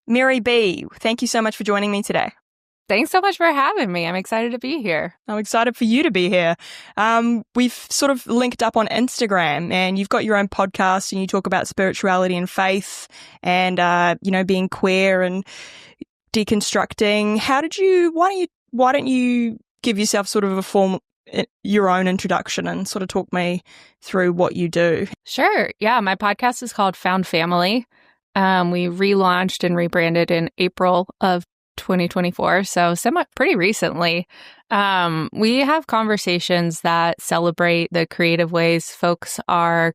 MaryB, thank you so much for joining me today. Thanks so much for having me. I'm excited to be here. I'm excited for you to be here. We've sort of linked up on Instagram, and you've got your own podcast, and you talk about spirituality and faith and, being queer and deconstructing. Why don't you give yourself sort of your own introduction and sort of talk me through what you do? Sure. Yeah. My podcast is called Found Family. We relaunched and rebranded in April of 2024, so pretty recently. We have conversations that celebrate the creative ways folks are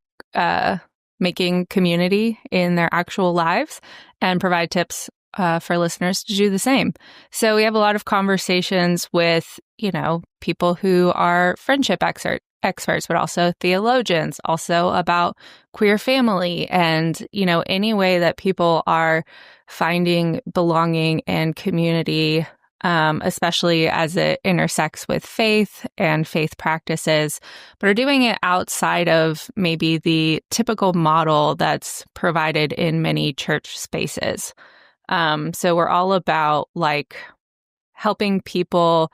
making community in their actual lives and provide tips for listeners to do the same. So we have a lot of conversations with, people who are friendship experts, but also theologians, also about queer family and, any way that people are finding belonging and community, especially as it intersects with faith and faith practices, but are doing it outside of maybe the typical model that's provided in many church spaces. So we're all about helping people,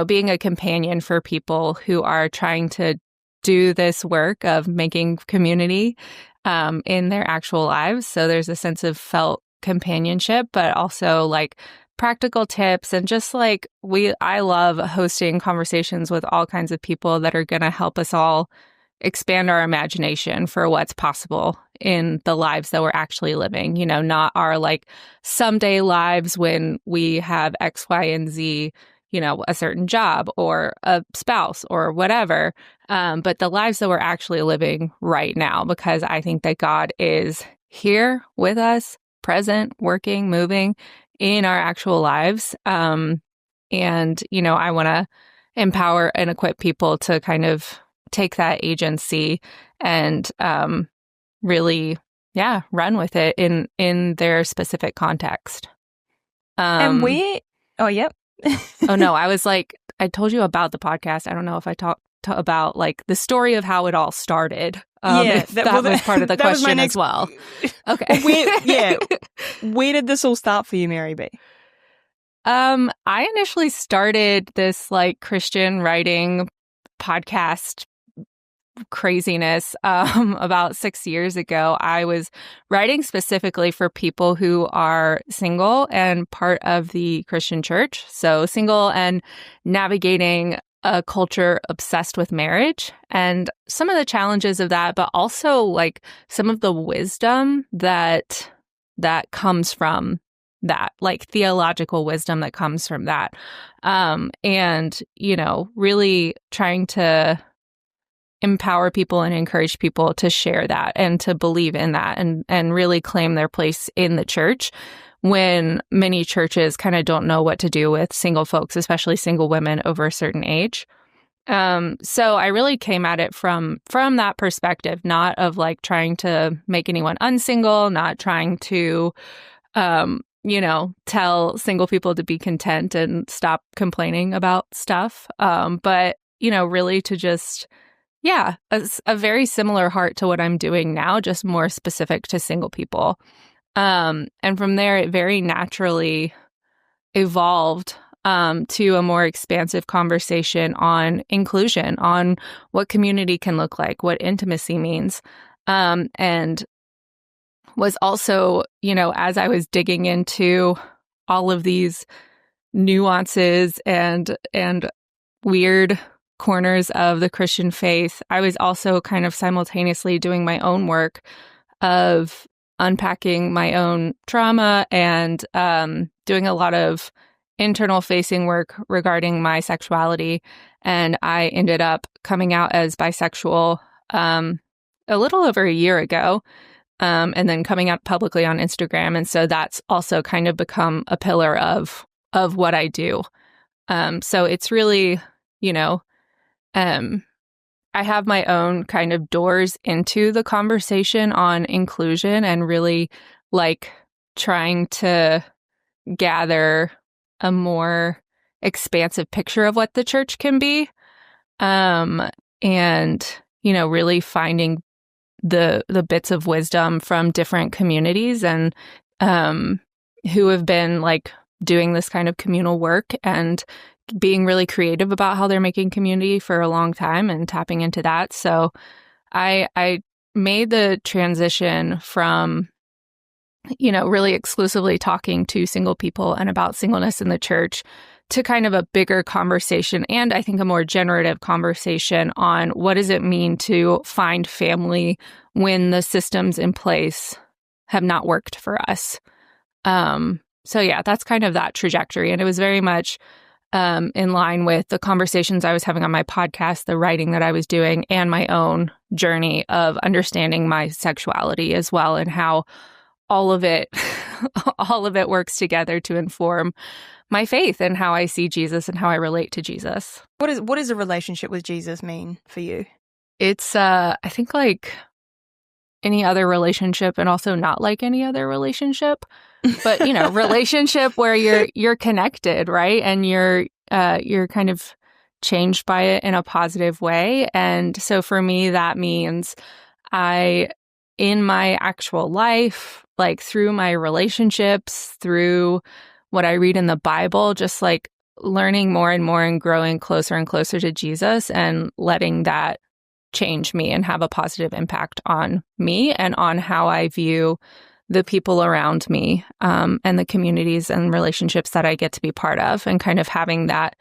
being a companion for people who are trying to do this work of making community in their actual lives. So there's a sense of felt companionship, but also practical tips and just I love hosting conversations with all kinds of people that are going to help us all expand our imagination for what's possible in the lives that we're actually living, not our someday lives when we have X, Y, and Z, a certain job or a spouse or whatever, but the lives that we're actually living right now, because I think that God is here with us, present, working, moving in our actual lives. I want to empower and equip people to kind of take that agency and really, run with it in their specific context. Yep. Oh, no, I told you about the podcast. I don't know if I talked about the story of how it all started. That was part of the question as well. Okay. Where did this all start for you, MaryB? I initially started this Christian writing podcast craziness about 6 years ago. I was writing specifically for people who are single and part of the Christian church. So single and navigating a culture obsessed with marriage and some of the challenges of that, but also some of the wisdom that comes from that, theological wisdom that comes from that. Really trying to empower people and encourage people to share that and to believe in that and really claim their place in the church when many churches kind of don't know what to do with single folks, especially single women over a certain age. So I really came at it from that perspective, not of trying to make anyone unsingle, not trying to, tell single people to be content and stop complaining about stuff. But, really to just, a very similar heart to what I'm doing now, just more specific to single people. And from there, it very naturally evolved to a more expansive conversation on inclusion, on what community can look like, what intimacy means. And was also, as I was digging into all of these nuances and weird corners of the Christian faith, I was also kind of simultaneously doing my own work of unpacking my own trauma and doing a lot of internal facing work regarding my sexuality. And I ended up coming out as bisexual a little over a year ago, and then coming out publicly on Instagram. And so that's also kind of become a pillar of what I do. So it's really, I have my own kind of doors into the conversation on inclusion and really trying to gather a more expansive picture of what the church can be. And, really finding the bits of wisdom from different communities and who have been like doing this kind of communal work and being really creative about how they're making community for a long time and tapping into that. So I made the transition from, really exclusively talking to single people and about singleness in the church to kind of a bigger conversation, and I think a more generative conversation on what does it mean to find family when the systems in place have not worked for us. So yeah, that's kind of that trajectory. And it was very much in line with the conversations I was having on my podcast, the writing that I was doing, and my own journey of understanding my sexuality as well, and how all of it works together to inform my faith and how I see Jesus and how I relate to Jesus. What does a relationship with Jesus mean for you? It's I think like any other relationship, and also not like any other relationship, but relationship where you're connected, right? And you're kind of changed by it in a positive way. And so for me, that means in my actual life, like through my relationships, through what I read in the Bible, just like learning more and more and growing closer and closer to Jesus and letting that change me and have a positive impact on me and on how I view the people around me, and the communities and relationships that I get to be part of, and kind of having that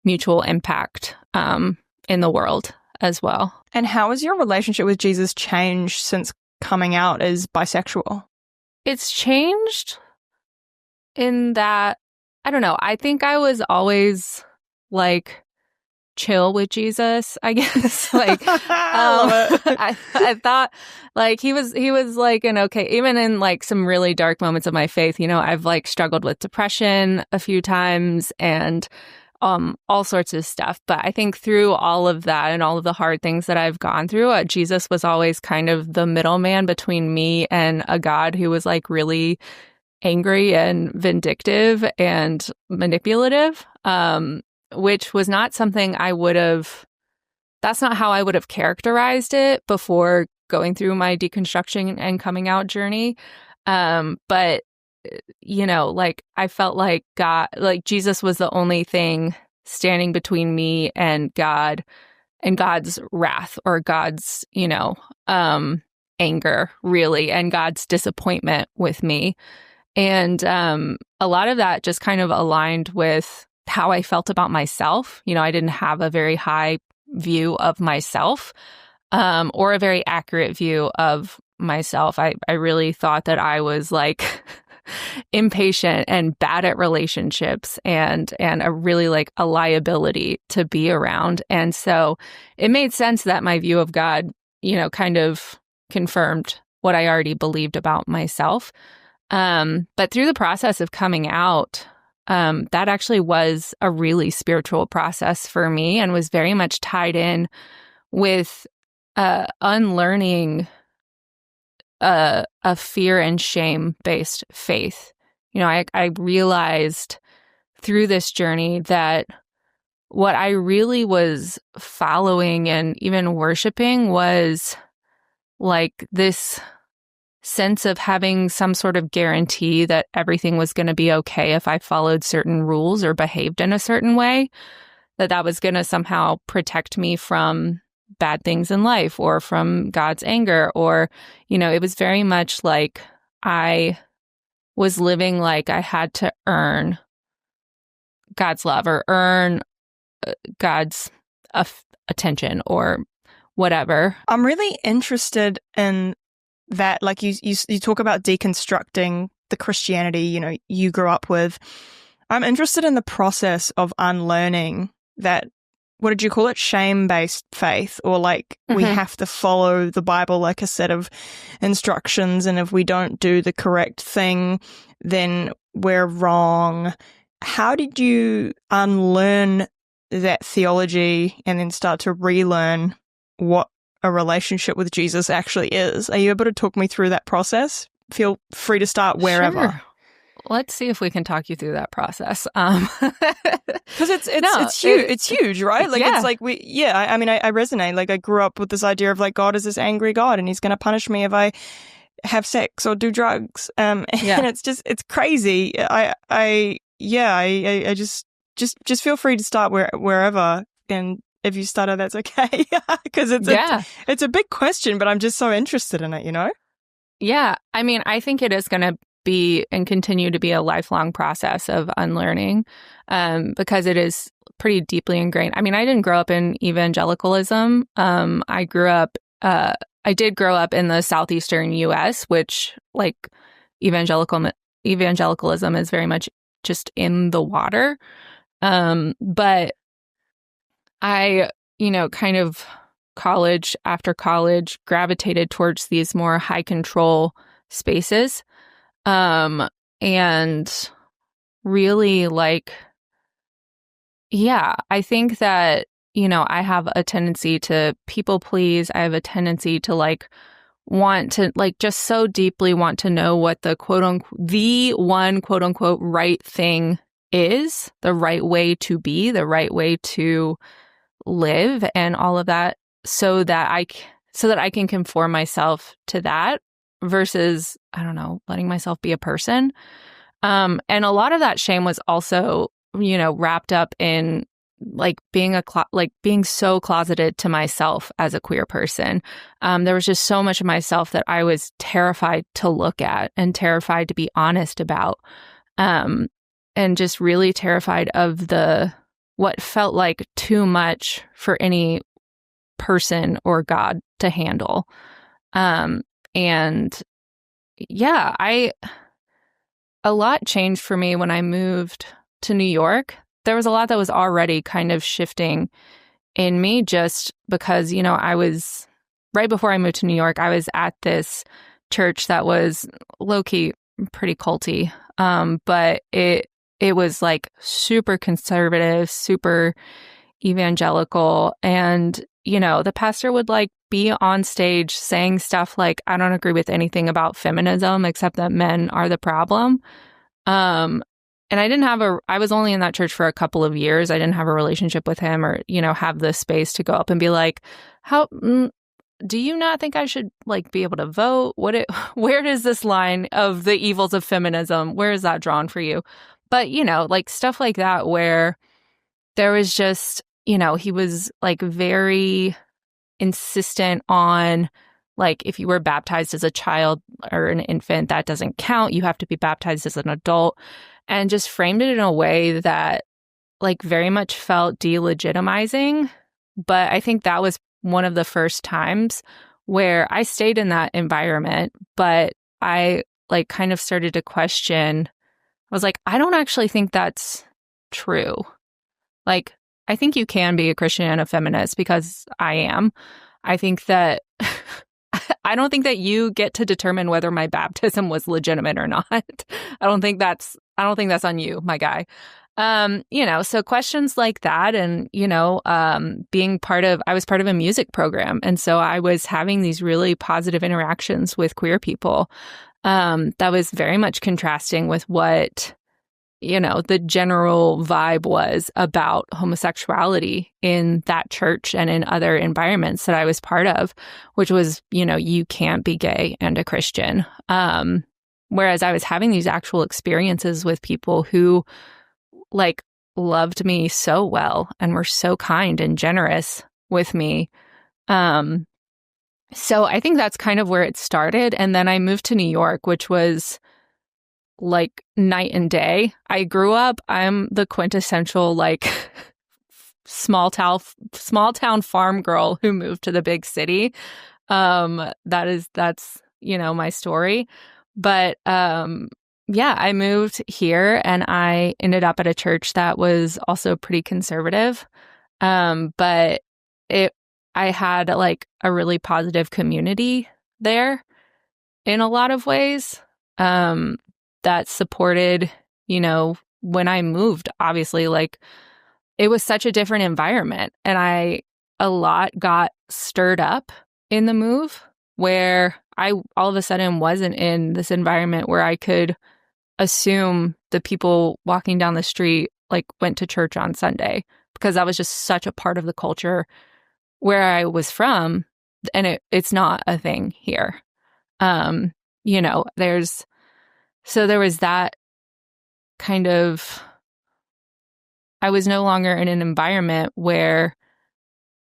mutual impact in the world as well. And how has your relationship with Jesus changed since coming out as bisexual? It's changed in that, I don't know, I think I was always like chill with Jesus, I guess. Like, I thought like he was like an okay, even in like some really dark moments of my faith, I've like struggled with depression a few times and all sorts of stuff. But I think through all of that and all of the hard things that I've gone through, Jesus was always kind of the middleman between me and a God who was like really angry and vindictive and manipulative, which was not something that's not how I would have characterized it before going through my deconstruction and coming out journey. But like I felt like God, like Jesus was the only thing standing between me and God and God's wrath or God's, anger, really, and God's disappointment with me. And a lot of that just kind of aligned with how I felt about myself. I didn't have a very high view of myself, or a very accurate view of myself. I really thought that I was like impatient and bad at relationships and a really like a liability to be around. And so it made sense that my view of God, kind of confirmed what I already believed about myself. But through the process of coming out, that actually was a really spiritual process for me and was very much tied in with unlearning a fear and shame-based faith. I realized through this journey that what I really was following and even worshiping was like this sense of having some sort of guarantee that everything was going to be okay if I followed certain rules or behaved in a certain way, that was going to somehow protect me from bad things in life or from God's anger, or, it was very much like I was living like I had to earn God's love or earn God's attention or whatever. I'm really interested in that, like you talk about deconstructing the Christianity, you grew up with. I'm interested in the process of unlearning that. What did you call it? Shame-based faith, or like we have to follow the Bible like a set of instructions, and if we don't do the correct thing, then we're wrong. How did you unlearn that theology and then start to relearn what a relationship with Jesus actually is? Are you able to talk me through that process? Feel free to start wherever. Sure. Let's see if we can talk you through that process. Because it's huge. It's huge, right? Like yeah. It's like I resonate. Like I grew up with this idea of like God is this angry God and he's going to punish me if I have sex or do drugs. And Yeah. it's crazy. I just feel free to start wherever. And if you stutter, that's okay. Because it's a big question, but I'm just so interested in it, you know? Yeah. I mean, I think it is going to be and continue to be a lifelong process of unlearning, because it is pretty deeply ingrained. I mean, I didn't grow up in evangelicalism. I did grow up in the southeastern U.S., which like evangelicalism is very much just in the water. But I, kind of college after college gravitated towards these more high control spaces. And really I think that, I have a tendency to people please. I have a tendency to want to just so deeply want to know what the quote unquote right thing is, the right way to be, the right way to live and all of that so that I can conform myself to that versus, I don't know, letting myself be a person. And a lot of that shame was also, wrapped up in being so closeted to myself as a queer person. There was just so much of myself that I was terrified to look at and terrified to be honest about. And just really terrified of what felt like too much for any person or God to handle. And yeah, a lot changed for me when I moved to New York. There was a lot that was already kind of shifting in me just because, I was right before I moved to New York, I was at this church that was low-key pretty culty. But it was super conservative, super evangelical. And, the pastor would be on stage saying stuff like, I don't agree with anything about feminism except that men are the problem. And I was only in that church for a couple of years. I didn't have a relationship with him or, have the space to go up and be like, do you not think I should be able to vote? Where does this line of the evils of feminism, where is that drawn for you? But, stuff like that where there was just, he was very insistent on if you were baptized as a child or an infant, that doesn't count. You have to be baptized as an adult, and just framed it in a way that very much felt delegitimizing. But I think that was one of the first times where I stayed in that environment, but I kind of started to question. I was I don't actually think that's true. I think you can be a Christian and a feminist because I am. I think that I don't think that you get to determine whether my baptism was legitimate or not. I don't think that's on you, my guy. So questions like that, and, I was part of a music program. And so I was having these really positive interactions with queer people. That was very much contrasting with what, the general vibe was about homosexuality in that church and in other environments that I was part of, which was, you can't be gay and a Christian. Whereas I was having these actual experiences with people who loved me so well and were so kind and generous with me. So I think that's kind of where it started. And then I moved to New York, which was night and day. I'm the quintessential small town farm girl who moved to the big city. That's my story. But I moved here and I ended up at a church that was also pretty conservative. But I had a really positive community there in a lot of ways. That supported, when I moved, obviously, it was such a different environment. And a lot got stirred up in the move where I all of a sudden wasn't in this environment where I could assume the people walking down the street went to church on Sunday, because that was just such a part of the culture where I was from. And it's not a thing here. there was that kind of, I was no longer in an environment where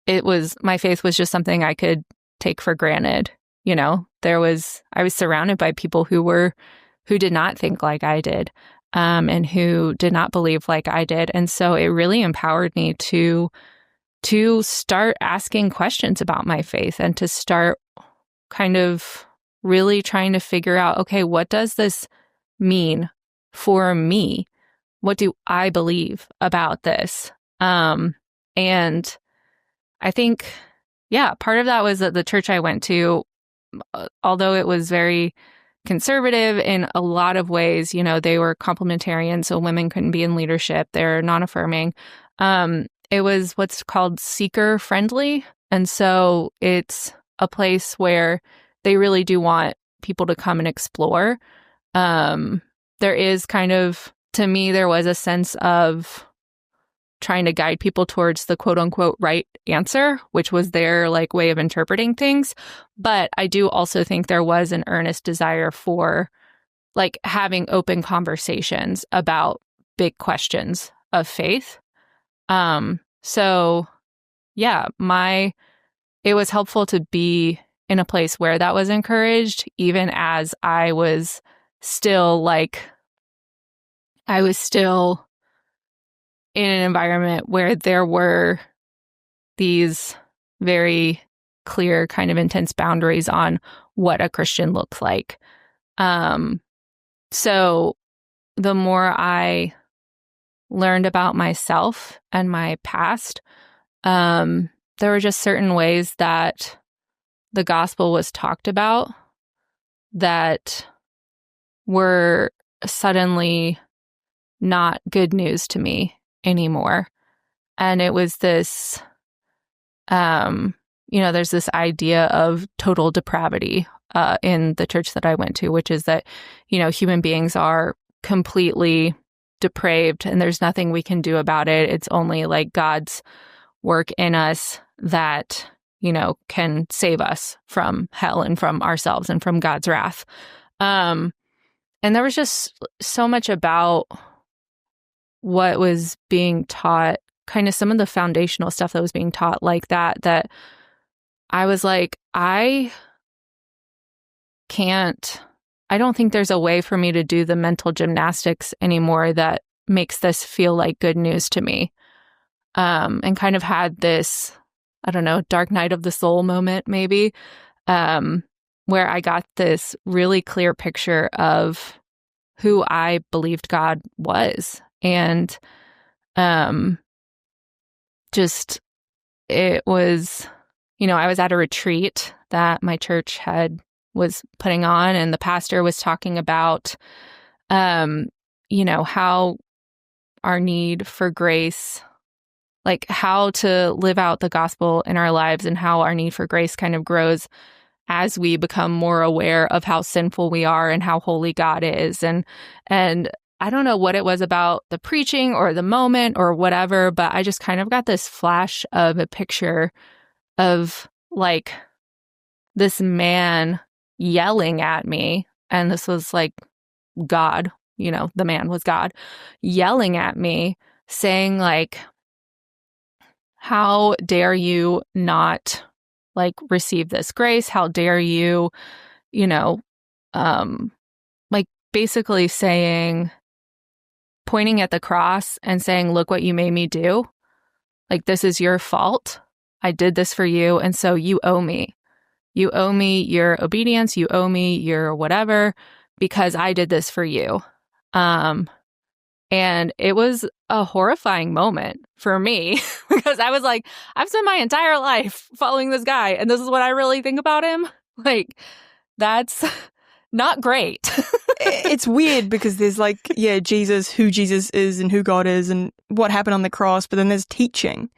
my faith was just something I could take for granted. I was surrounded by people who did not think like I did, and who did not believe like I did. And so it really empowered me to start asking questions about my faith and to start kind of really trying to figure out, okay, what does this mean for me? What do I believe about this? And I think, part of that was that the church I went to, although it was very conservative in a lot of ways, they were complementarian, so women couldn't be in leadership. They're non-affirming. It was what's called seeker friendly. And so it's a place where they really do want people to come and explore. There is kind of, to me, there was a sense of trying to guide people towards the quote unquote right answer, which was their way of interpreting things. But I do also think there was an earnest desire for having open conversations about big questions of faith. So yeah, it was helpful to be in a place where that was encouraged, even as I was still in an environment where there were these very clear kind of intense boundaries on what a Christian looks like. So the more I learned about myself and my past, there were just certain ways that the gospel was talked about that were suddenly not good news to me anymore. And it was this, there's this idea of total depravity in the church that I went to, which is that, human beings are completely depraved and there's nothing we can do about it. It's only God's work in us that, can save us from hell and from ourselves and from God's wrath. And there was just so much about what was being taught, kind of some of the foundational stuff that was being taught that I was I don't think there's a way for me to do the mental gymnastics anymore that makes this feel like good news to me. And kind of had this, I don't know, dark night of the soul moment maybe, where I got this really clear picture of who I believed God was. And it was, I was at a retreat that my church was putting on, and the pastor was talking about, how our need for grace, how to live out the gospel in our lives, and how our need for grace kind of grows as we become more aware of how sinful we are and how holy God is. And I don't know what it was about the preaching or the moment or whatever, but I just kind of got this flash of a picture of this man yelling at me. And this was God, the man was God, yelling at me, saying how dare you not receive this grace? How dare you, basically saying, pointing at the cross and saying, look what you made me do. This is your fault. I did this for you. And so you owe me. You owe me your obedience. You owe me your whatever, because I did this for you. And it was a horrifying moment for me because I was I've spent my entire life following this guy, and this is what I really think about him. That's not great. It's weird because there's Jesus, who Jesus is and who God is and what happened on the cross, but then there's teaching.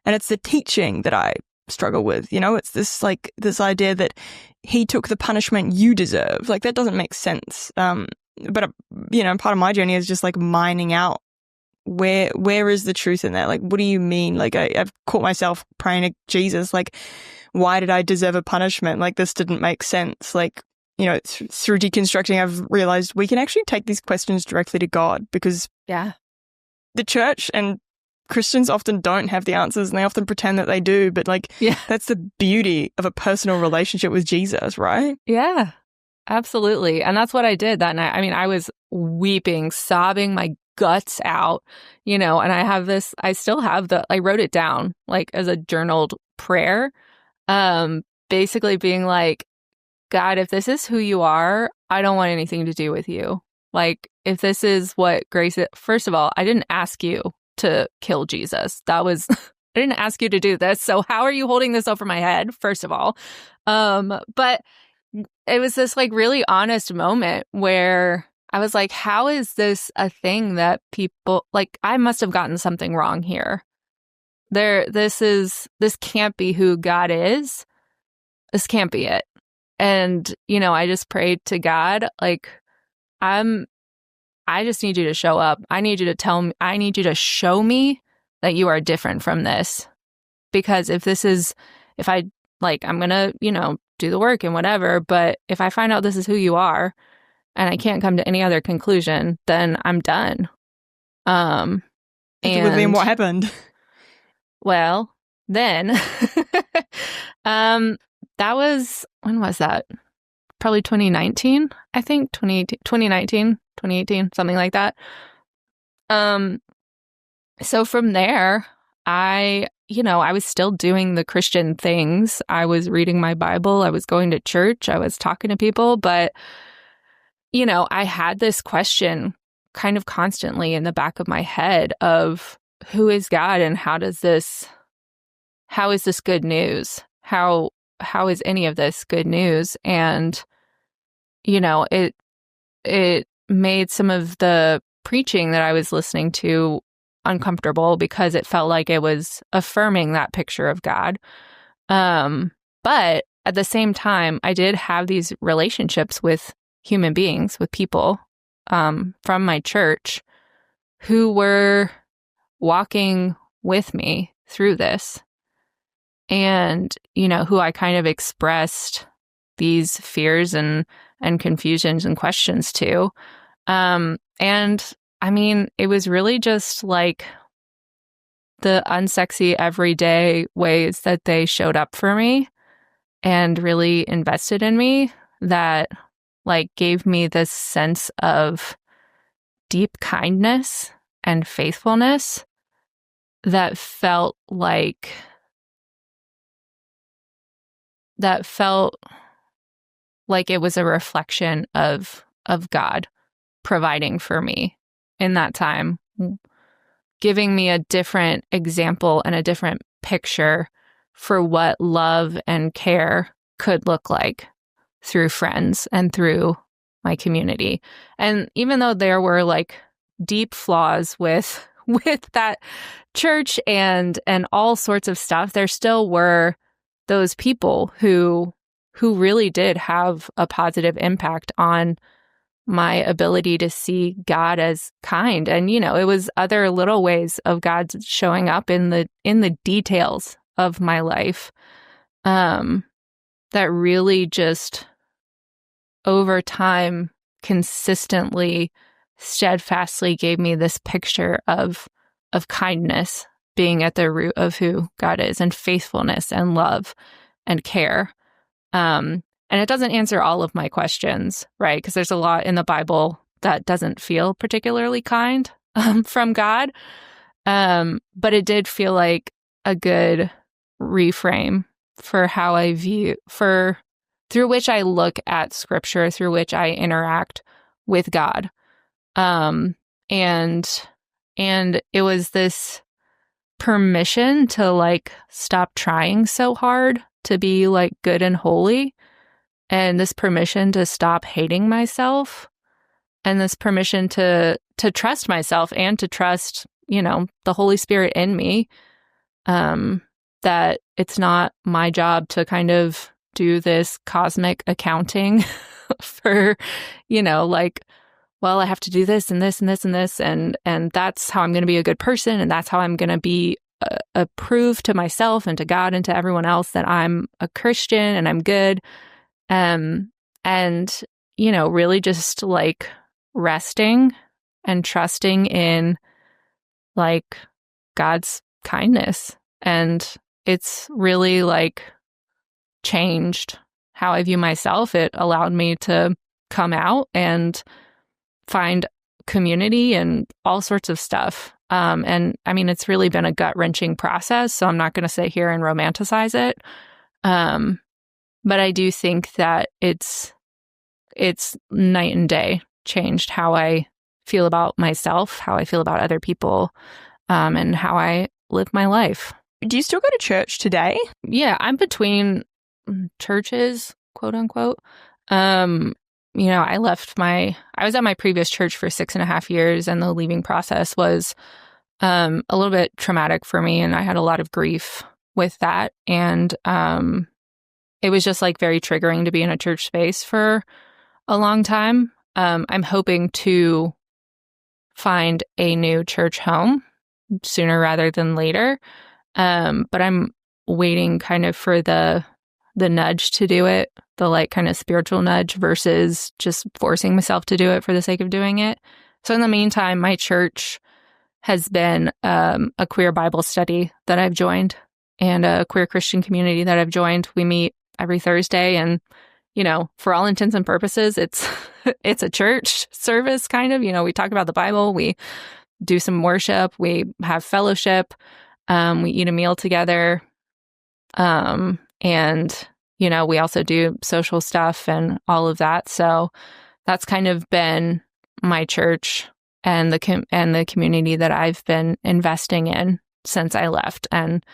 And it's the teaching that I struggle with. It's this this idea that he took the punishment you deserve. That doesn't make sense. But part of my journey is just mining out where is the truth in that? What do you mean? I've caught myself praying to Jesus, why did I deserve a punishment? This didn't make sense. through deconstructing, I've realized we can actually take these questions directly to God, because the church and Christians often don't have the answers, and they often pretend that they do. But that's the beauty of a personal relationship with Jesus, right? Yeah, absolutely. And that's what I did that night. I mean, I was weeping, sobbing my guts out, and I still have I wrote it down as a journaled prayer, basically being like, God, if this is who you are, I don't want anything to do with you. If this is what grace is, first of all, I didn't ask you to kill Jesus. I didn't ask you to do this. So how are you holding this over my head, first of all? But it was this really honest moment where I was like, how is this a thing that people, I must have gotten something wrong here. This can't be who God is. This can't be it. And, I just prayed to God, I just need you to show up. I need you to show me that you are different from this. Because I'm going to, do the work and whatever, but if I find out this is who you are and I can't come to any other conclusion, then I'm done. And then what happened? Well, then, when was that? Probably 2019, I think, 2019, 2018, something like that. So from there, I was still doing the Christian things. I was reading my Bible. I was going to church. I was talking to people. But, I had this question kind of constantly in the back of my head of who is God and how is this good news? How is any of this good news? And, it made some of the preaching that I was listening to uncomfortable because it felt like it was affirming that picture of God. But at the same time, I did have these relationships with human beings, with people from my church who were walking with me through this, and, who I kind of expressed these fears and confusions and questions to. And I mean, it was really just the unsexy everyday ways that they showed up for me and really invested in me that gave me this sense of deep kindness and faithfulness that felt like it was a reflection of God providing for me in that time, giving me a different example and a different picture for what love and care could look like through friends and through my community. And even though there were deep flaws with that church and all sorts of stuff, there still were those people who really did have a positive impact on my ability to see God as kind. And, it was other little ways of God showing up in the details of my life that really just over time consistently, steadfastly gave me this picture of kindness being at the root of who God is, and faithfulness and love and care. And it doesn't answer all of my questions, right? Because there's a lot in the Bible that doesn't feel particularly kind from God. But it did feel like a good reframe for how I through which I look at Scripture, through which I interact with God. And it was this permission to stop trying so hard to be good and holy, and this permission to stop hating myself, and this permission to trust myself and to trust, the Holy Spirit in me, that it's not my job to kind of do this cosmic accounting for, well, I have to do this and this and this and this, and that's how I'm going to be a good person, and that's how I'm going to be prove to myself and to God and to everyone else that I'm a Christian and I'm good. And and, you know, really just like resting and trusting in like God's kindness. And it's really like changed how I view myself. It allowed me to come out and find community and all sorts of stuff. And I mean, it's really been a gut-wrenching process, so I'm not going to sit here and romanticize it. But I do think that it's night and day changed how I feel about myself, how I feel about other people, and how I live my life. Do you still go to church today? Yeah, I'm between churches, quote unquote. You know, I was at my previous church for 6.5 years, and the leaving process was a little bit traumatic for me, and I had a lot of grief with that. And it was just like very triggering to be in a church space for a long time. I'm hoping to find a new church home sooner rather than later. But I'm waiting kind of for the nudge to do it, the like kind of spiritual nudge versus just forcing myself to do it for the sake of doing it. So in the meantime, my church has been a queer Bible study that I've joined and a queer Christian community that I've joined. We meet every Thursday, and, you know, for all intents and purposes, it's a church service kind of. You know, we talk about the Bible, we do some worship, we have fellowship, we eat a meal together, and, you know, we also do social stuff and all of that. So that's kind of been my church and the community that I've been investing in since I left. And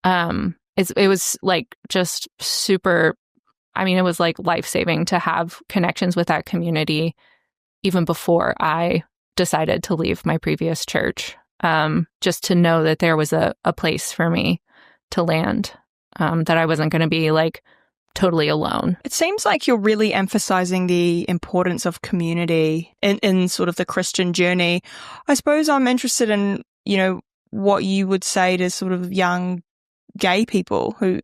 it was like just super, I mean, it was like life-saving to have connections with that community even before I decided to leave my previous church. Just to know that there was a place for me to land, that I wasn't going to be like totally alone. It seems like you're really emphasizing the importance of community in sort of the Christian journey. I suppose I'm interested in, you know, what you would say to sort of young gay people who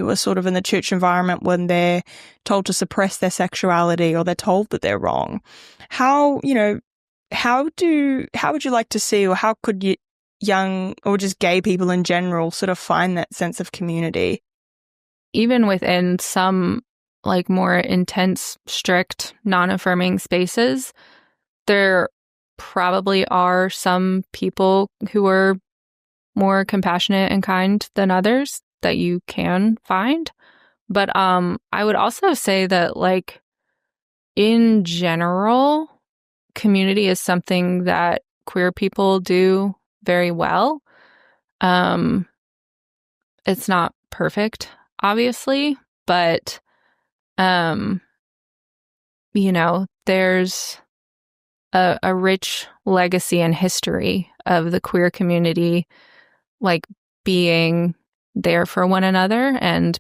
are sort of in the church environment when they're told to suppress their sexuality or they're told that they're wrong. How would you like to see, or how could you, young or just gay people in general, sort of find that sense of community? Even within some like more intense, strict, non-affirming spaces, there probably are some people who are more compassionate and kind than others that you can find. But I would also say that, like, in general, community is something that queer people do very well. It's not perfect, obviously, but you know, there's a rich legacy and history of the queer community, like being there for one another and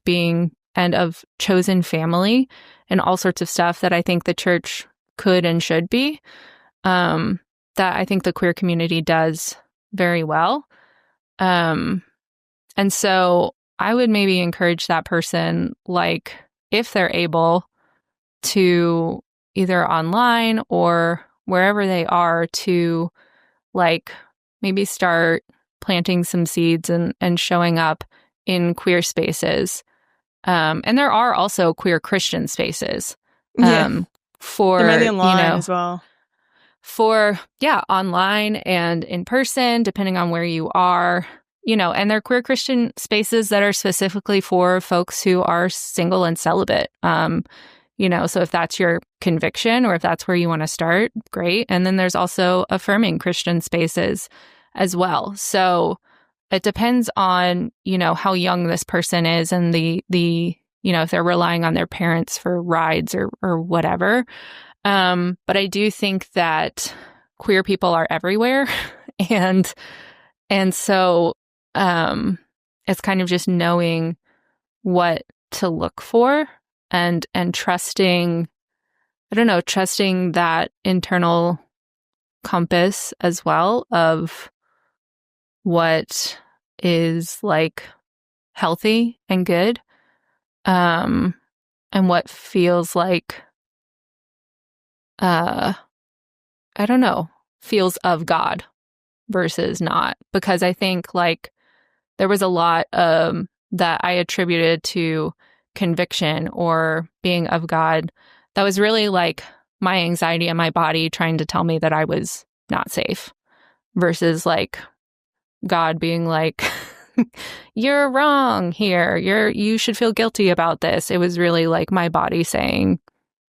of chosen family and all sorts of stuff that I think the church could and should be, that I think the queer community does very well. And so I would maybe encourage that person, like, if they're able to, either online or wherever they are, to like maybe start planting some seeds and showing up in queer spaces. And there are also queer Christian spaces. For, they're mainly online, you know, as well. For, yeah, online and in person, depending on where you are, you know, and they're queer Christian spaces that are specifically for folks who are single and celibate. You know, so if that's your conviction or if that's where you want to start, great. And then there's also affirming Christian spaces as well. So it depends on, you know, how young this person is and the you know, if they're relying on their parents for rides or whatever. But I do think that queer people are everywhere. and so it's kind of just knowing what to look for and trusting, I don't know, trusting that internal compass as well of what is like healthy and good. And and what feels like, I don't know, feels of God versus not. Because I think like there was a lot that I attributed to conviction or being of God that was really like my anxiety and my body trying to tell me that I was not safe versus like God being like, you're wrong here. You should feel guilty about this. It was really like my body saying,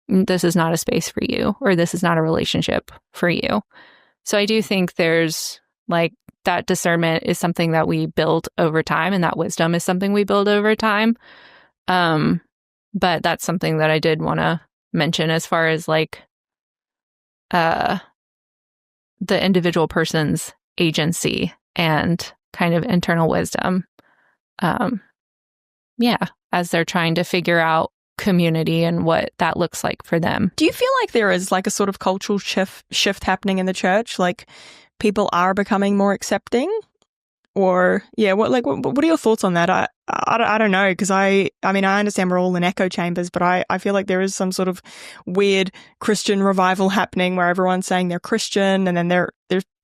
this is not a space for you, or this is not a relationship for you. So I do think there's like that discernment is something that we build over time, and that wisdom is something we build over time. But that's something that I did want to mention as far as like the individual person's agency and kind of internal wisdom. As they're trying to figure out community and what that looks like for them. Do you feel like there is like a sort of cultural shift happening in the church? Like people are becoming more accepting? Or what are your thoughts on that? I don't know, because I mean I understand we're all in echo chambers, but I feel like there is some sort of weird Christian revival happening where everyone's saying they're Christian, and then there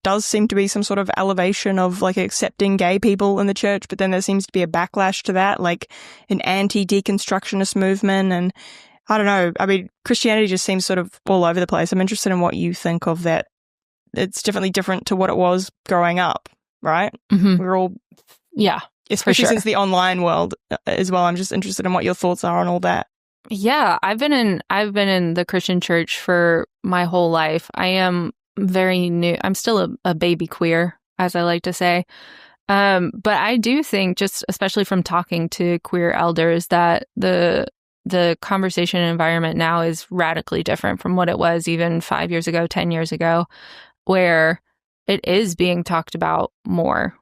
does seem to be some sort of elevation of like accepting gay people in the church, but then there seems to be a backlash to that, like an anti-deconstructionist movement, and I don't know. I mean, Christianity just seems sort of all over the place. I'm interested in what you think of that. It's definitely different to what it was growing up, right? Mm-hmm. We're all, especially since the online world as well. I'm just interested in what your thoughts are on all that. Yeah, I've been in the Christian church for my whole life. I am very new. I'm still a baby queer, as I like to say. But I do think, just especially from talking to queer elders, that the conversation environment now is radically different from what it was even 5 years ago, 10 years ago, where it is being talked about more.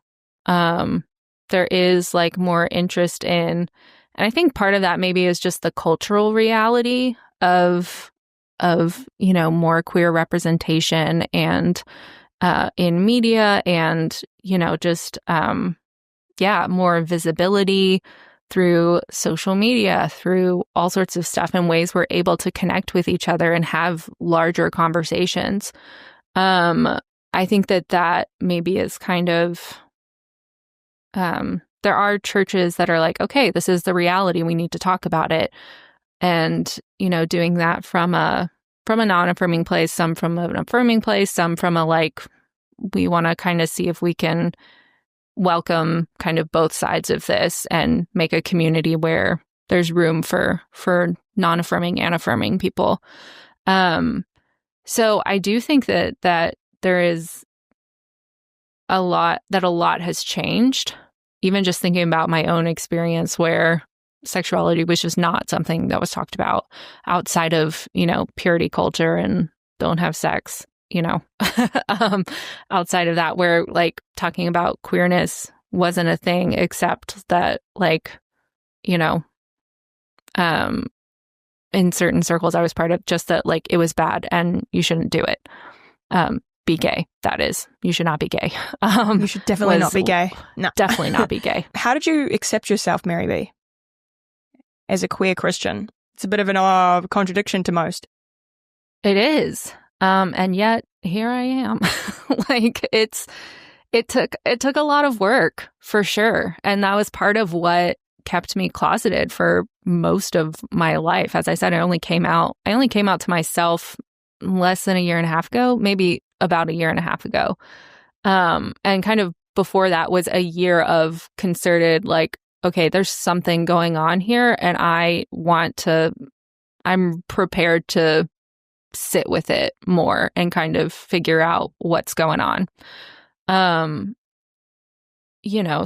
There is like more interest in, and I think part of that maybe is just the cultural reality of more queer representation and in media, and just more visibility through social media, through all sorts of stuff, and ways we're able to connect with each other and have larger conversations. I think that maybe is kind of there are churches that are like, okay, this is the reality, we need to talk about it. And, doing that from a non-affirming place, some from an affirming place, some from a like, we want to kind of see if we can welcome kind of both sides of this and make a community where there's room for non-affirming and affirming people. So I do think that there is a lot has changed, even just thinking about my own experience where sexuality was just not something that was talked about outside of, purity culture and don't have sex, outside of that, where like talking about queerness wasn't a thing, except that like, in certain circles I was part of, just that like it was bad and you shouldn't do it. Be gay. That is, you should not be gay. You should definitely not be gay. No, definitely not be gay. How did you accept yourself, MaryB, as a queer Christian? It's a bit of an contradiction to most. It is. And yet here I am. Like it took a lot of work, for sure. And that was part of what kept me closeted for most of my life. As I said, I only came out to myself less than a year and a half ago, maybe about a year and a half ago. And kind of before that was a year of concerted, like, okay, there's something going on here, and I'm prepared to sit with it more and kind of figure out what's going on.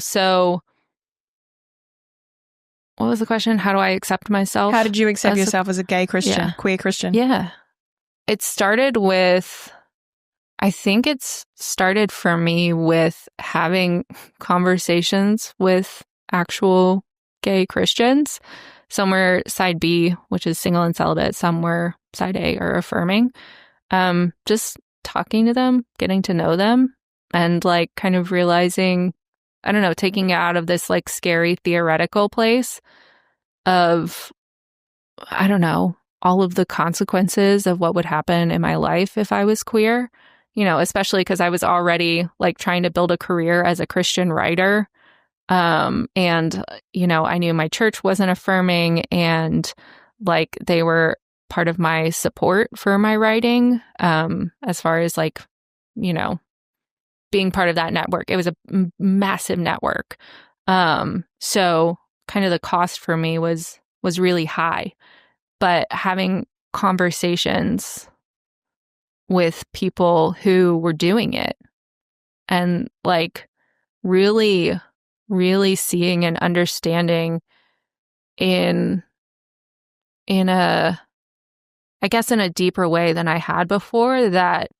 So what was the question? How do I accept myself? How did you accept yourself as a gay Christian, queer Christian? Yeah. It started for me with having conversations with actual gay Christians. Some were side B, which is single and celibate. Some were side A, or affirming. Just talking to them, getting to know them, and like kind of realizing, I don't know, taking it out of this like scary theoretical place of I don't know, all of the consequences of what would happen in my life if I was queer, especially because I was already like trying to build a career as a Christian writer. And, I knew my church wasn't affirming, and like they were part of my support for my writing, as far as like, being part of that network. It was a massive network. So kind of the cost for me was really high, but having conversations with people who were doing it and like really, really seeing and understanding in a, I guess in a deeper way than I had before, that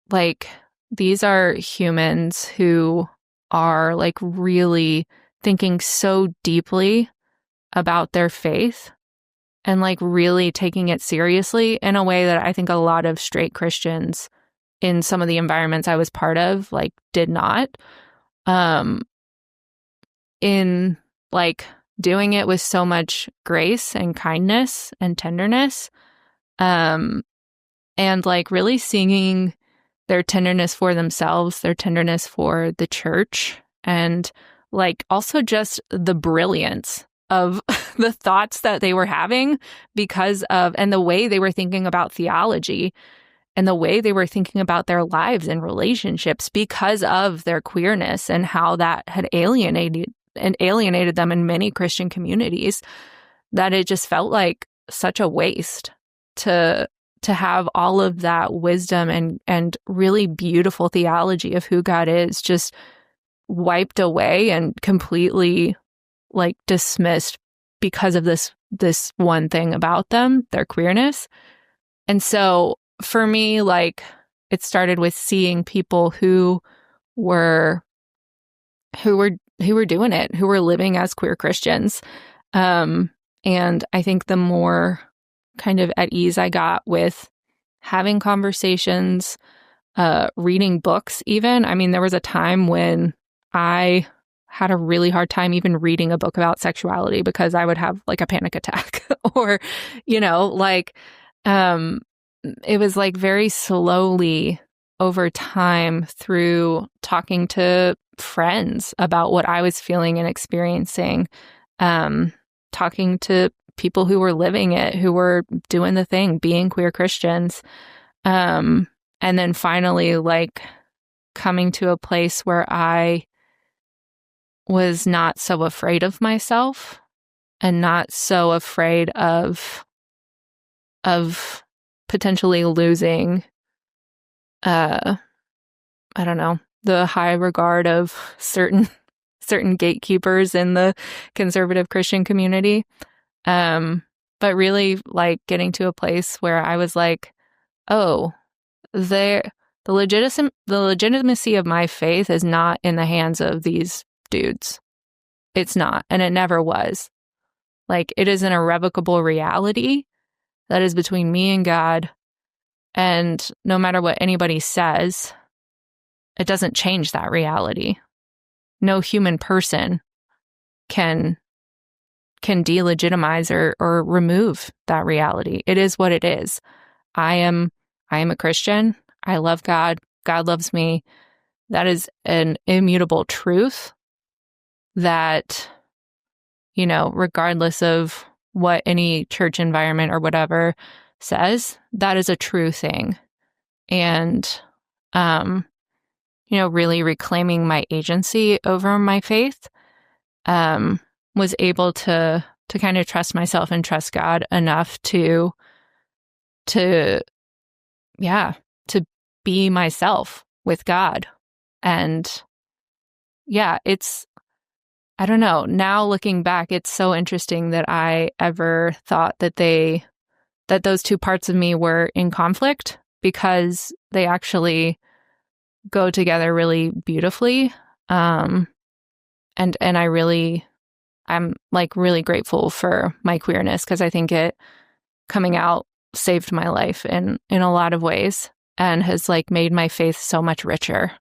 like these are humans who are like really thinking so deeply about their faith and like really taking it seriously in a way that I think a lot of straight Christians in some of the environments I was part of like did not. In like doing it with so much grace and kindness and tenderness, and like really seeing their tenderness for themselves, their tenderness for the church, and like also just the brilliance of the thoughts that they were having because of, and the way they were thinking about theology and the way they were thinking about their lives and relationships because of their queerness and how that had alienated them in many Christian communities, that it just felt like such a waste to have all of that wisdom and really beautiful theology of who God is just wiped away and completely like dismissed because of this one thing about them, their queerness. And so for me, like it started with seeing people who were doing it, who were living as queer Christians. And I think the more kind of at ease I got with having conversations, reading books even. I mean, there was a time when I had a really hard time even reading a book about sexuality because I would have like a panic attack or, it was like very slowly over time through talking to friends about what I was feeling and experiencing, talking to people who were living it, who were doing the thing, being queer Christians. And then finally, like coming to a place where I was not so afraid of myself and not so afraid of potentially losing, I don't know, the high regard of certain gatekeepers in the conservative Christian community. But really like getting to a place where I was like, oh, the legitimacy of my faith is not in the hands of these dudes. It's not, and it never was. Like it is an irrevocable reality that is between me and God, and no matter what anybody says, it doesn't change that reality. No human person can delegitimize or remove that reality. It is what it is. I am a Christian. I love God. God loves me. That is an immutable truth that, regardless of what any church environment or whatever says, that is a true thing. And, really reclaiming my agency over my faith, was able to kind of trust myself and trust God enough to be myself with God. And I don't know, now looking back, it's so interesting that I ever thought that those two parts of me were in conflict, because they actually go together really beautifully. And I'm like really grateful for my queerness, because I think it coming out saved my life in a lot of ways and has like made my faith so much richer.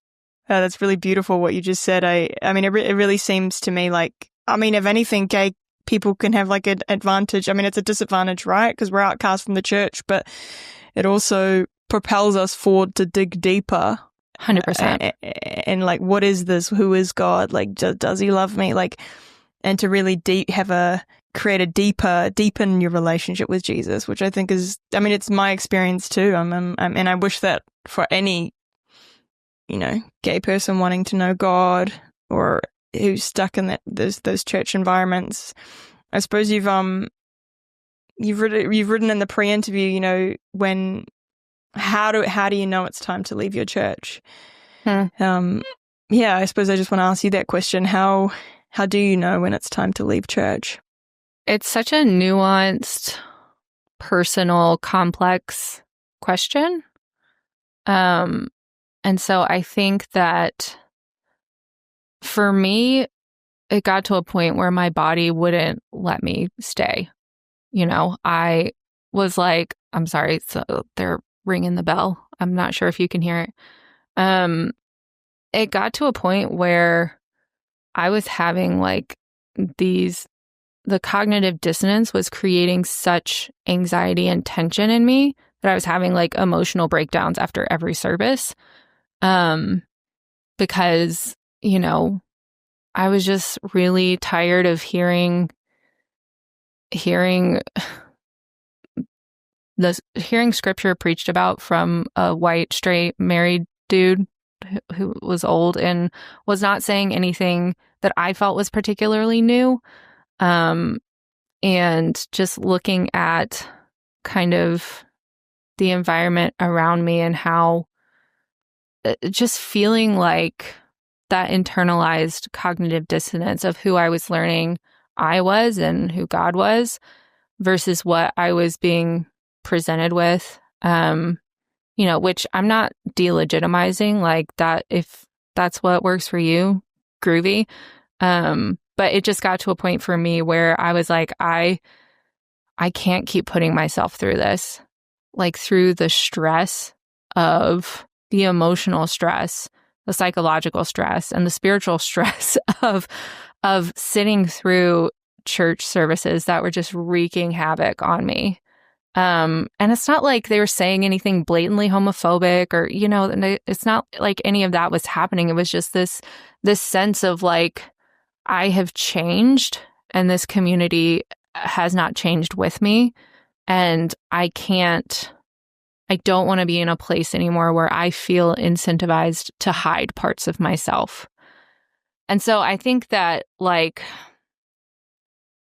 That's really beautiful what you just said. I mean, it really seems to me like, I mean, if anything, gay people can have like an advantage. I mean, it's a disadvantage, right? Because we're outcast from the church, but it also propels us forward to dig deeper. 100%. And like, what is this? Who is God? Like, does he love me? Like, and to really deepen your relationship with Jesus, which I think is, I mean, it's my experience too. And I wish that for any, gay person wanting to know God or who's stuck in those church environments. I suppose you've written in the pre-interview, how do you know it's time to leave your church? I suppose I just want to ask you that question. How do you know when it's time to leave church? It's such a nuanced, personal, complex question. And so I think that for me, it got to a point where my body wouldn't let me stay. I was like, I'm sorry, so they're ringing the bell. I'm not sure if you can hear it. It got to a point where I was having like the cognitive dissonance was creating such anxiety and tension in me that I was having like emotional breakdowns after every service. Because, I was just really tired of hearing scripture preached about from a white, straight, married dude who was old and was not saying anything that I felt was particularly new. And just looking at kind of the environment around me and how just feeling like that internalized cognitive dissonance of who I was learning I was and who God was versus what I was being presented with, which I'm not delegitimizing like that. If that's what works for you, groovy. But it just got to a point for me where I was like, I can't keep putting myself through this, like through the stress of the emotional stress, the psychological stress, and the spiritual stress of sitting through church services that were just wreaking havoc on me. And it's not like they were saying anything blatantly homophobic or, it's not like any of that was happening. It was just this sense of like, I have changed and this community has not changed with me. And I don't want to be in a place anymore where I feel incentivized to hide parts of myself. And so I think that like,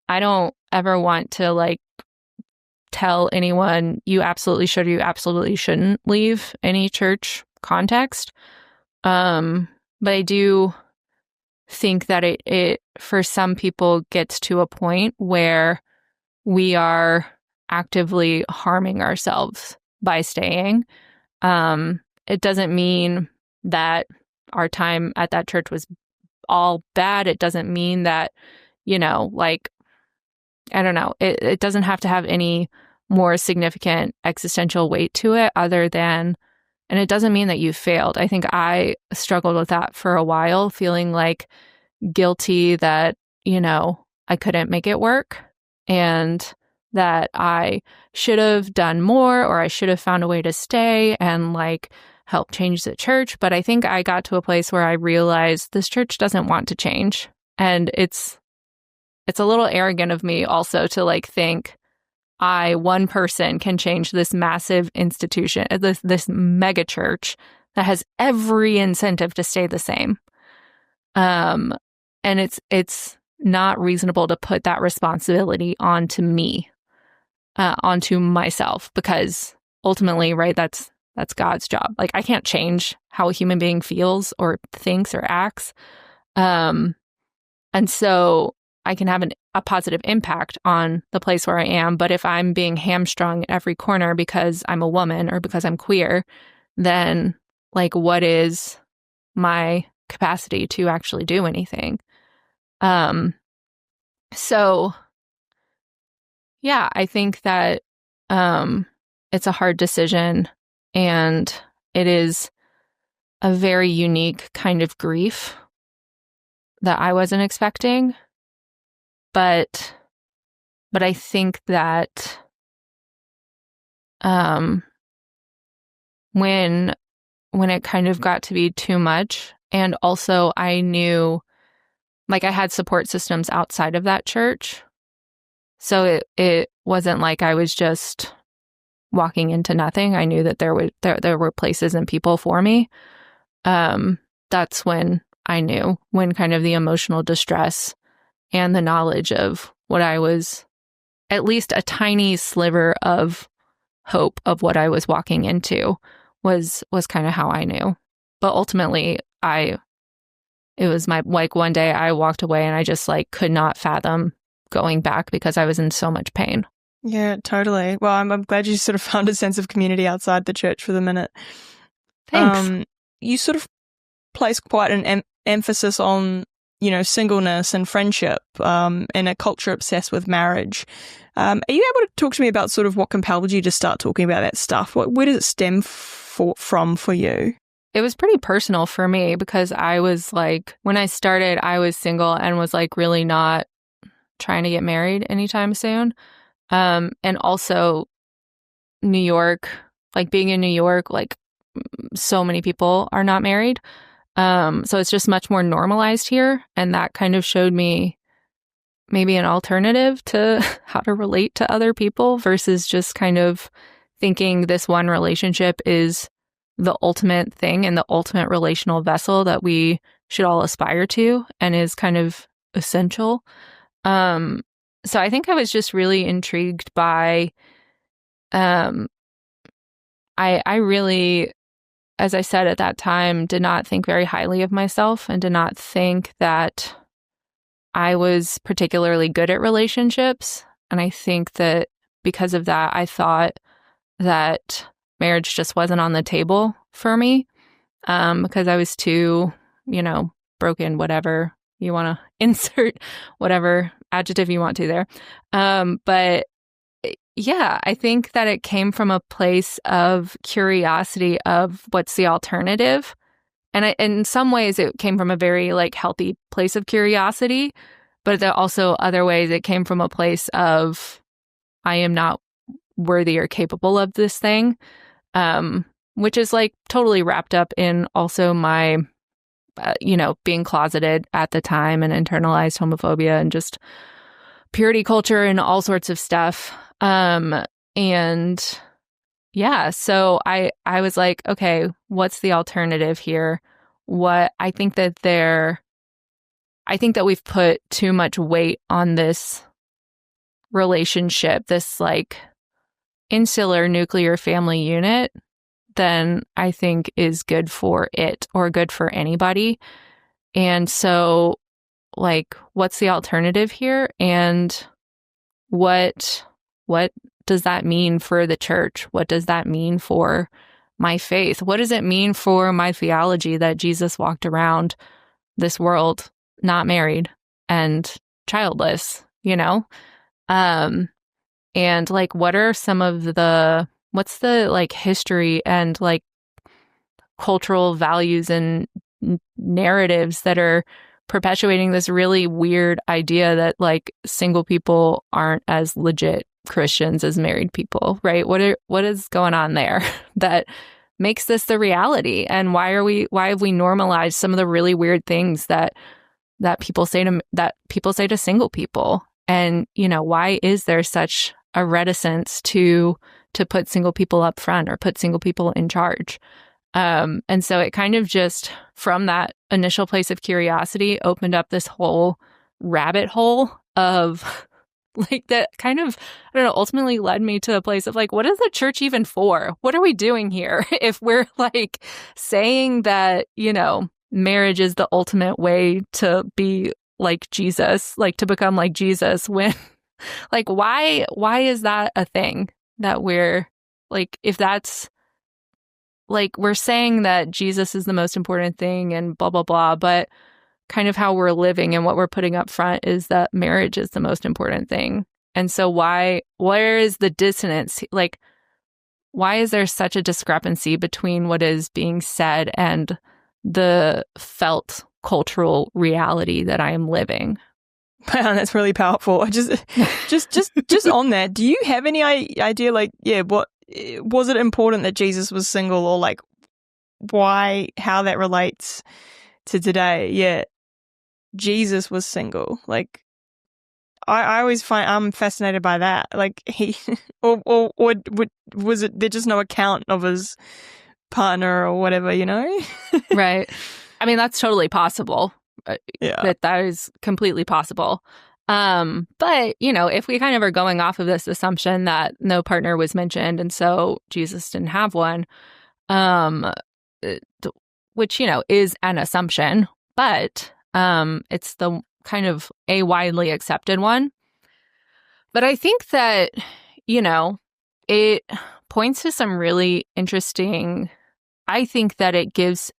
I don't ever want to like tell anyone you absolutely should or you absolutely shouldn't leave any church context. But I do think that it for some people gets to a point where we are actively harming ourselves by staying. It doesn't mean that our time at that church was all bad. It doesn't mean that, like, I don't know, it doesn't have to have any more significant existential weight to it other than, and it doesn't mean that you failed. I think I struggled with that for a while, feeling like guilty that, I couldn't make it work and that I should have done more or I should have found a way to stay and like help change the church. But I think I got to a place where I realized this church doesn't want to change. And it's a little arrogant of me also to like think one person can change this massive institution, this mega church that has every incentive to stay the same. And it's not reasonable to put that responsibility onto me, onto myself, because ultimately, right, that's God's job. Like, I can't change how a human being feels or thinks or acts. And so I can have a positive impact on the place where I am. But if I'm being hamstrung at every corner because I'm a woman or because I'm queer, then like, what is my capacity to actually do anything? So yeah, I think that it's a hard decision and it is a very unique kind of grief that I wasn't expecting. But But I think that when it kind of got to be too much, and also I knew, like, I had support systems outside of that church. So it wasn't like I was just walking into nothing. I knew that there were places and people for me. That's when I knew, when kind of the emotional distress and the knowledge of what I was, at least a tiny sliver of hope of what I was walking into, was kind of how I knew. But ultimately, it was like one day I walked away and I just like could not fathom going back because I was in so much pain. Yeah, totally. Well, I'm glad you sort of found a sense of community outside the church for the minute. Thanks. You sort of place quite an emphasis on, singleness and friendship in a culture obsessed with marriage. Are you able to talk to me about sort of what compelled you to start talking about that stuff? Where does it stem from for you? It was pretty personal for me because I was like, when I started, I was single and was like really not trying to get married anytime soon. And also New York, like being in New York, like so many people are not married. So it's just much more normalized here. And that kind of showed me maybe an alternative to how to relate to other people versus just kind of thinking this one relationship is the ultimate thing and the ultimate relational vessel that we should all aspire to and is kind of essential. So I think I was just really intrigued by, I really, as I said at that time, did not think very highly of myself and did not think that I was particularly good at relationships. And I think that because of that, I thought that marriage just wasn't on the table for me, because I was too, broken, whatever you want to insert, whatever adjective you want to there. But yeah, I think that it came from a place of curiosity of what's the alternative. And in some ways, it came from a very like healthy place of curiosity, but there also other ways it came from a place of I am not worthy or capable of this thing, which is like totally wrapped up in also my, being closeted at the time and internalized homophobia and just purity culture and all sorts of stuff. And yeah, so I was like, okay, what's the alternative here? I think that we've put too much weight on this relationship, this like insular nuclear family unit, than I think is good for it or good for anybody. And so like, what's the alternative here? And what does that mean for the church? What does that mean for my faith? What does it mean for my theology that Jesus walked around this world not married and childless, and like, what are some of what's the like history and like cultural values and narratives that are perpetuating this really weird idea that like single people aren't as legit Christians as married people, right? What is going on there that makes this the reality? And why have we normalized some of the really weird things that people say to single people? And, why is there such a reticence to put single people up front or put single people in charge? And so it kind of just, from that initial place of curiosity, opened up this whole rabbit hole of like that kind of, I don't know, ultimately led me to a place of like, what is the church even for? What are we doing here? If we're like saying that, marriage is the ultimate way to be like Jesus, like to become like Jesus, when like, why is that a thing that we're like, if that's like, we're saying that Jesus is the most important thing and blah, blah, blah, but kind of how we're living and what we're putting up front is that marriage is the most important thing. And so where is the dissonance? Like, why is there such a discrepancy between what is being said and the felt cultural reality that I am living? Wow, that's really powerful. I just on that, do you have any idea, like, what was it important that Jesus was single, or like how that relates to today? Yeah, Jesus was single. Like, I always I'm fascinated by that. Like, he, or was it there just no account of his partner or whatever, you know? Right. I mean, that's totally possible. Yeah. That is completely possible. But, if we kind of are going off of this assumption that no partner was mentioned and so Jesus didn't have one, which, is an assumption, but it's the kind of a widely accepted one. But I think that, it points to some really interesting, I think that it gives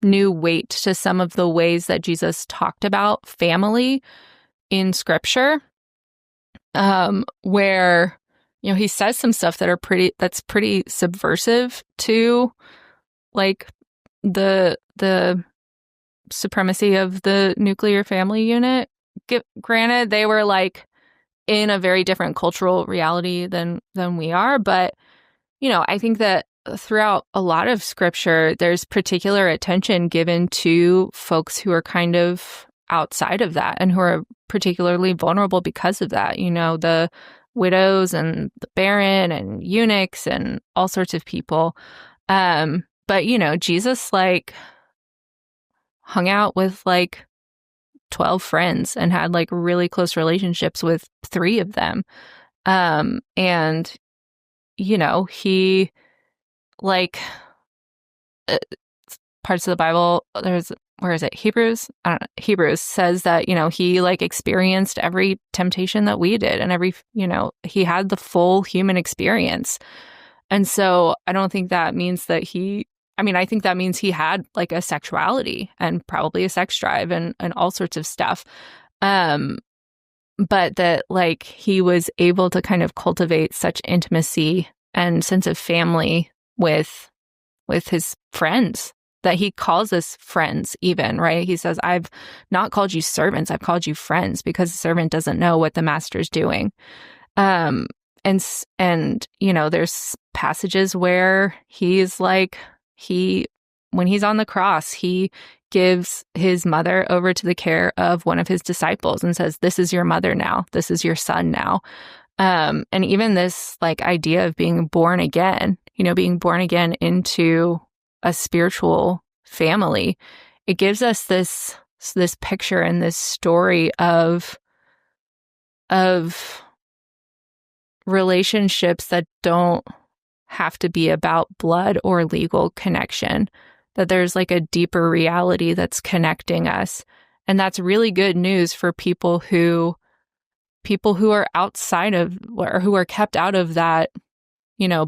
new weight to some of the ways that Jesus talked about family in Scripture, where he says some stuff that's pretty subversive to like the supremacy of the nuclear family unit. Granted, they were like in a very different cultural reality than we are, but I think that throughout a lot of Scripture, there's particular attention given to folks who are kind of outside of that and who are particularly vulnerable because of that. The widows and the barren and eunuchs and all sorts of people. But Jesus like hung out with like 12 friends and had like really close relationships with 3 of them. And he like parts of the Bible, where is it? Hebrews? I don't know. Hebrews says that, he like experienced every temptation that we did, and he had the full human experience. And so I don't think that means that I think that means he had like a sexuality and probably a sex drive and all sorts of stuff. But that like he was able to kind of cultivate such intimacy and sense of family with his friends, that he calls us friends even, right? He says, I've not called you servants, I've called you friends, because the servant doesn't know what the master's doing. And there's passages where he's like, when he's on the cross, he gives his mother over to the care of one of his disciples and says, this is your mother now, this is your son now. And even this like idea of being born again, being born again into a spiritual family, it gives us this picture and this story of relationships that don't have to be about blood or legal connection, that there's like a deeper reality that's connecting us. And that's really good news for people who are outside of, or who are kept out of that,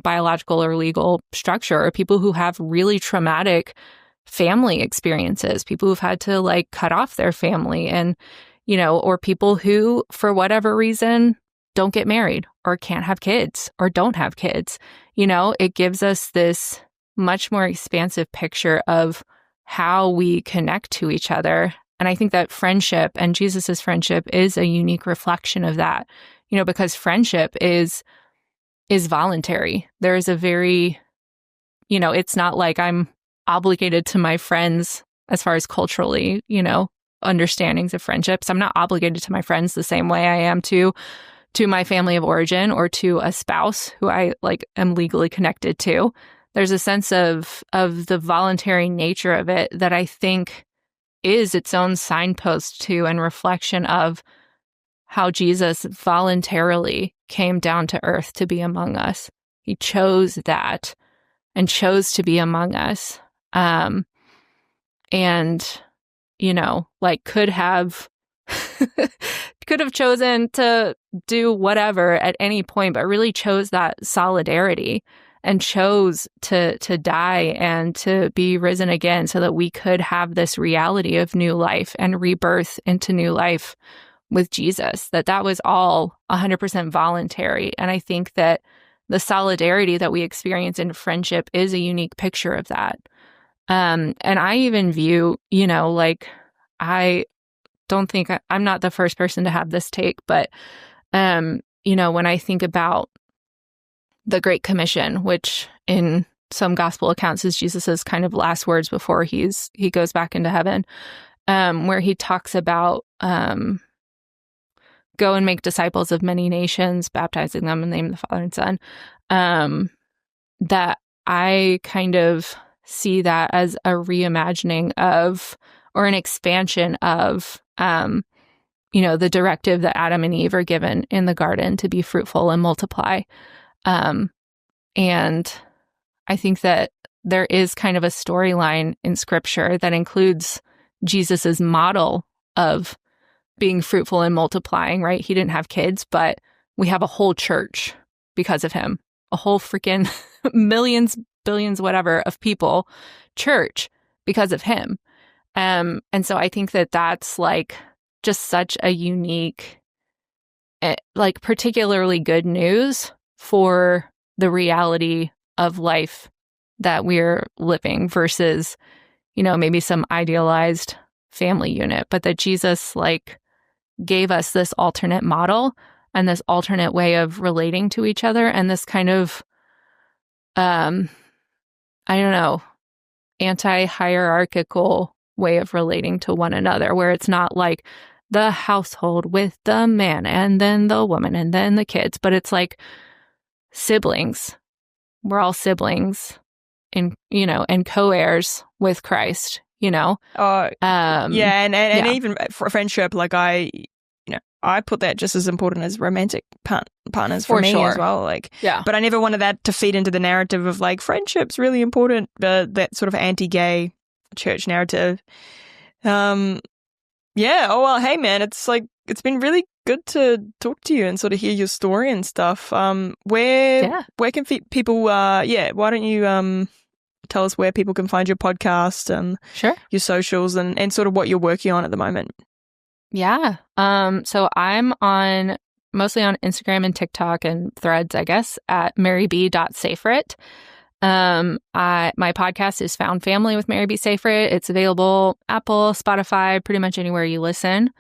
biological or legal structure, or people who have really traumatic family experiences, people who've had to like cut off their family, and, or people who, for whatever reason, don't get married or can't have kids or don't have kids. It gives us this much more expansive picture of how we connect to each other. And I think that friendship, and Jesus's friendship, is a unique reflection of that, because friendship is voluntary. There's a very, it's not like I'm obligated to my friends as far as culturally, understandings of friendships. I'm not obligated to my friends the same way I am to my family of origin or to a spouse who I like am legally connected to. There's a sense of the voluntary nature of it that I think is its own signpost to and reflection of how Jesus voluntarily came down to earth to be among us. He chose that and chose to be among us. And, like could have chosen to do whatever at any point, but really chose that solidarity and chose to die and to be risen again so that we could have this reality of new life and rebirth into new life with Jesus, that was all 100% voluntary. And I think that the solidarity that we experience in friendship is a unique picture of that. And I even view, like I don't think I'm not the first person to have this take, but, when I think about the Great Commission, which in some gospel accounts is Jesus's kind of last words before he goes back into heaven, where he talks about, go and make disciples of many nations, baptizing them in the name of the Father and Son, that I kind of see that as a reimagining of, or an expansion of, the directive that Adam and Eve are given in the garden to be fruitful and multiply. And I think that there is kind of a storyline in Scripture that includes Jesus's model of being fruitful and multiplying, right? He didn't have kids, but we have a whole church because of him, a whole freaking millions, billions, whatever of people, church because of him. And so I think that that's like just such a unique, like particularly good news for the reality of life that we're living versus, maybe some idealized family unit, but that Jesus like gave us this alternate model and this alternate way of relating to each other and this kind of, anti-hierarchical way of relating to one another, where it's not like the household with the man and then the woman and then the kids, but it's like siblings. We're all siblings and co-heirs with Christ, and even for friendship, like I put that just as important as romantic partners for me as well. Like, but I never wanted that to feed into the narrative of like friendship's really important, that sort of anti-gay church narrative. Oh well, hey man, it's been really good to talk to you and sort of hear your story and stuff. Where can people? Why don't you tell us where people can find your podcast and your socials and sort of what you're working on at the moment? Yeah. So I'm mostly on Instagram and TikTok and Threads, I guess, at MaryB.Safrit. My podcast is Found Family with MaryB Safrit. It's available Apple, Spotify, pretty much anywhere you listen.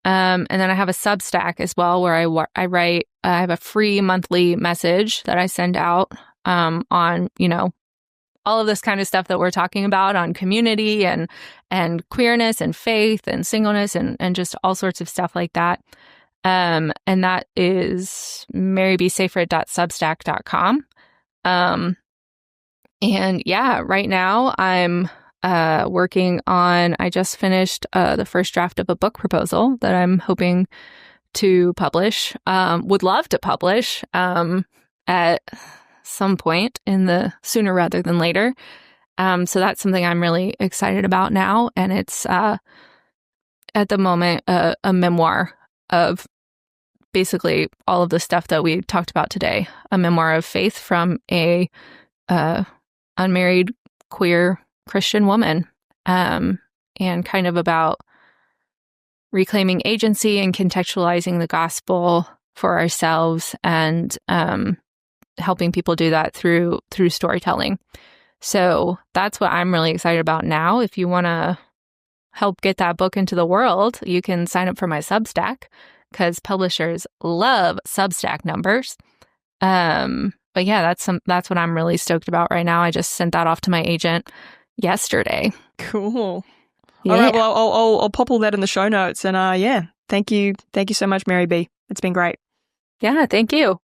And then I have a Substack as well where I write. I have a free monthly message that I send out on all of this kind of stuff that we're talking about on community and queerness and faith and singleness and just all sorts of stuff like that. And that is marybsafrit.substack.com. And right now I'm working on, I just finished the first draft of a book proposal that I'm hoping to publish, would love to publish at some point in the sooner rather than later. So that's something I'm really excited about now. And it's at the moment a memoir of basically all of the stuff that we talked about today, a memoir of faith from a unmarried queer Christian woman, and kind of about reclaiming agency and contextualizing the gospel for ourselves and helping people do that through storytelling. So that's what I'm really excited about now. If you want to help get that book into the world, you can sign up for my Substack because publishers love Substack numbers. But that's what I'm really stoked about right now. I just sent that off to my agent yesterday. Cool. Yeah. All right. Well, I'll pop all that in the show notes. And thank you so much, MaryB. It's been great. Yeah. Thank you.